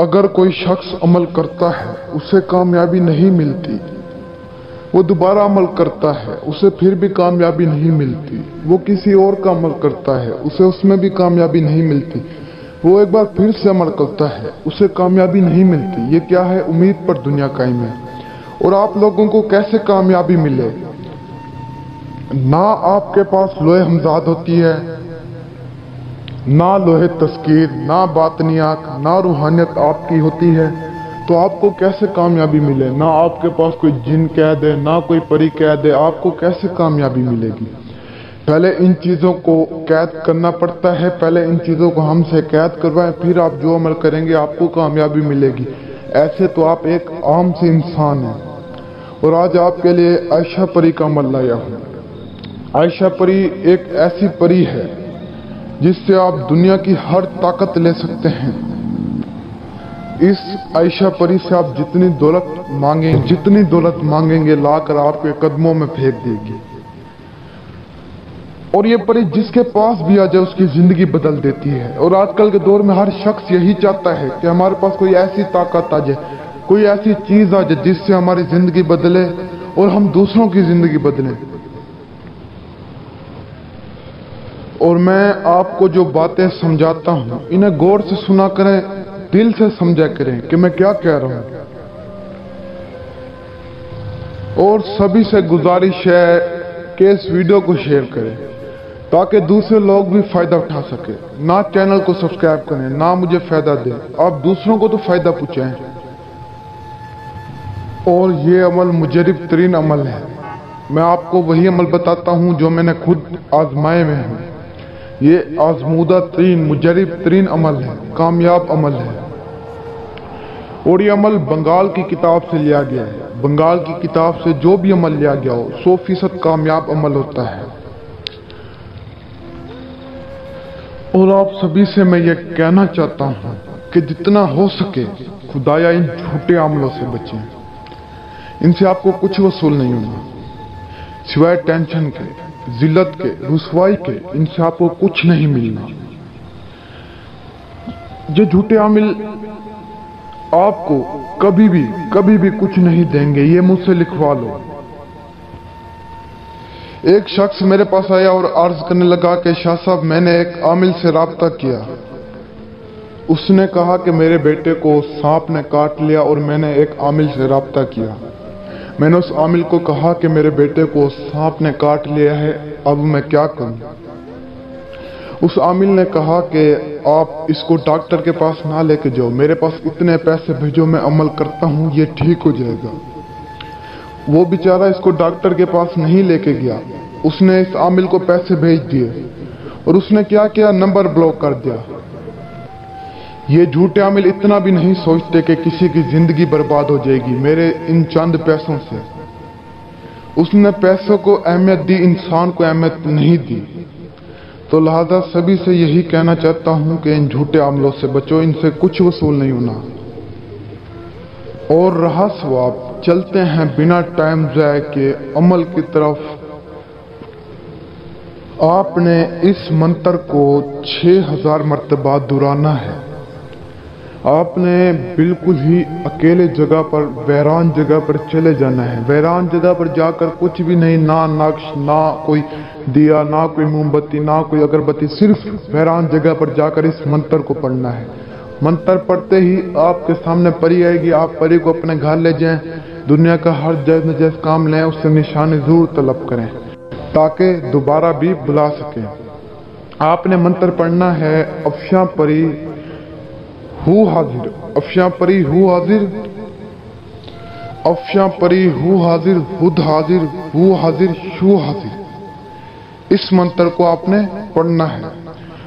अगर कोई शख्स अमल करता है उसे कामयाबी नहीं मिलती, वो दोबारा अमल करता है उसे फिर भी कामयाबी नहीं मिलती, वो किसी और का अमल करता है उसे उसमें भी कामयाबी नहीं मिलती, वो एक बार फिर से अमल करता है उसे कामयाबी नहीं मिलती। ये क्या है? उम्मीद पर दुनिया कायम है। और आप लोगों को कैसे कामयाबी मिले? ना आपके पास लोहे हमजाद होती है, ना लोहे तस्कीर, ना बातनियात, ना रूहानियत आपकी होती है, तो आपको कैसे कामयाबी मिले? ना आपके पास कोई जिन कह दे, ना कोई परी कह दे, आपको कैसे कामयाबी मिलेगी? पहले इन चीज़ों को कैद करना पड़ता है, पहले इन चीज़ों को हमसे कैद करवाएं, फिर आप जो अमल करेंगे आपको कामयाबी मिलेगी। ऐसे तो आप एक आम से इंसान हैं। और आज आपके लिए आयशा परी का अमल लाया हूँ। आयशा परी एक ऐसी परी है जिससे आप दुनिया की हर ताकत ले सकते हैं। इस आयशा परी से आप जितनी दौलत मांगेंगे लाकर आपके कदमों में फेंक देगी। और ये परी जिसके पास भी आ जाए उसकी जिंदगी बदल देती है। और आजकल के दौर में हर शख्स यही चाहता है कि हमारे पास कोई ऐसी ताकत आ जाए, कोई ऐसी चीज आ जाए जिससे हमारी जिंदगी बदले और हम दूसरों की जिंदगी बदलें। और मैं आपको जो बातें समझाता हूं इन्हें गौर से सुना करें, दिल से समझा करें कि मैं क्या कह रहा हूं। और सभी से गुजारिश है कि इस वीडियो को शेयर करें ताकि दूसरे लोग भी फायदा उठा सके। ना चैनल को सब्सक्राइब करें, ना मुझे फायदा दें, आप दूसरों को तो फायदा पहुंचाएं। और ये अमल मुजरिब तरीन अमल है। मैं आपको वही अमल बताता हूं जो मैंने खुद आजमाए में हूं। ये आजमूदा तरीन मुजरिब तरीन अमल है, कामयाब अमल है। और ये अमल बंगाल की किताब से लिया गया है। बंगाल की किताब से जो भी अमल लिया गया हो 100% कामयाब अमल होता है। और आप सभी से मैं ये कहना चाहता हूं कि जितना हो सके खुदाया इन झूठे अमलों से बचें। इनसे आपको कुछ वसूल नहीं होगा सिवाय टेंशन के, जिल्लत के, रुसवाई के। इनसे आपको कुछ नहीं मिलना। ये झूठे अमल आपको कभी भी कुछ नहीं देंगे, ये मुझसे लिखवा लो। एक शख्स मेरे पास आया और अर्ज करने लगा कि शाह साहब मैंने एक आमिल से राब्ता किया, उसने कहा कि मेरे बेटे को सांप ने काट लिया और मैंने एक आमिल से राब्ता किया। मैंने उस आमिल को कहा कि मेरे बेटे को सांप ने काट लिया है, अब मैं क्या करूं? उस आमिल ने कहा कि आप इसको डॉक्टर के पास ना लेके जाओ, मेरे पास इतने पैसे भेजो, मैं अमल करता हूं, ये ठीक हो जाएगा। वो बेचारा इसको डॉक्टर के पास नहीं लेके गया। उसने इस आमिल को पैसे भेज दिए और उसने क्या किया, नंबर ब्लॉक कर दिया। ये झूठे आमिल इतना भी नहीं सोचते कि किसी की जिंदगी बर्बाद हो जाएगी मेरे इन चंद पैसों से। उसने पैसों को अहमियत दी, इंसान को अहमियत नहीं दी। तो लिहाजा सभी से यही कहना चाहता हूं कि इन झूठे आमिलों से बचो, इनसे कुछ वसूल नहीं होना। और रहा सवाब, चलते हैं बिना टाइम जाए के अमल की तरफ। आपने इस मंत्र को 6000 मर्तबा दोहराना है। आपने बिल्कुल ही अकेले जगह पर, वीरान जगह पर चले जाना है। वीरान जगह पर जाकर कुछ भी नहीं, ना नक्श, ना कोई दिया, ना कोई मोमबत्ती, ना कोई अगरबत्ती, सिर्फ वीरान जगह पर जाकर इस मंत्र को पढ़ना है। मंत्र पढ़ते ही आपके सामने परी आएगी, आप परी को अपने घर ले जाएं। दुनिया का हर जैस काम लें, उससे निशानी जरूर तलब करें ताकि दोबारा भी बुला सकें। आपने मंत्र पढ़ना है, अफशा परी हु हाजिर, अफशा परी हु हाजिर, अफशा परी हु हाजिर, हुद हाजिर, हु हाजिर, शु हाजिर। इस मंत्र को आपने पढ़ना है।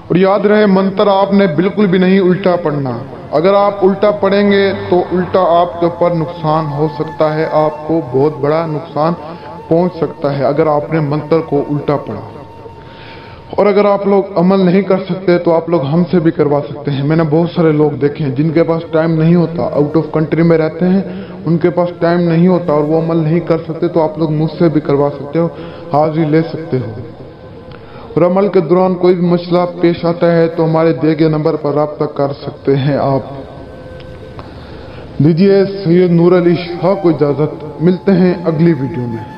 और याद रहे मंत्र आपने बिल्कुल भी नहीं उल्टा पढ़ना। अगर आप उल्टा पढ़ेंगे तो उल्टा आपके ऊपर नुकसान हो सकता है, आपको बहुत बड़ा नुकसान पहुंच सकता है अगर आपने मंत्र को उल्टा पढ़ा। और अगर आप लोग अमल नहीं कर सकते तो आप लोग हमसे भी करवा सकते हैं। मैंने बहुत सारे लोग देखे हैं जिनके पास टाइम नहीं होता, आउट ऑफ कंट्री में रहते हैं, उनके पास टाइम नहीं होता और वो अमल नहीं कर सकते, तो आप लोग मुझसे भी करवा सकते हो, हाजिरी ले सकते हो। और अमल के दौरान कोई भी मसला पेश आता है तो हमारे दिए गए नंबर पर राब्ता कर सकते हैं आप। दीजिए सैयद नूर अली शाह को इजाजत। मिलते हैं अगली वीडियो में।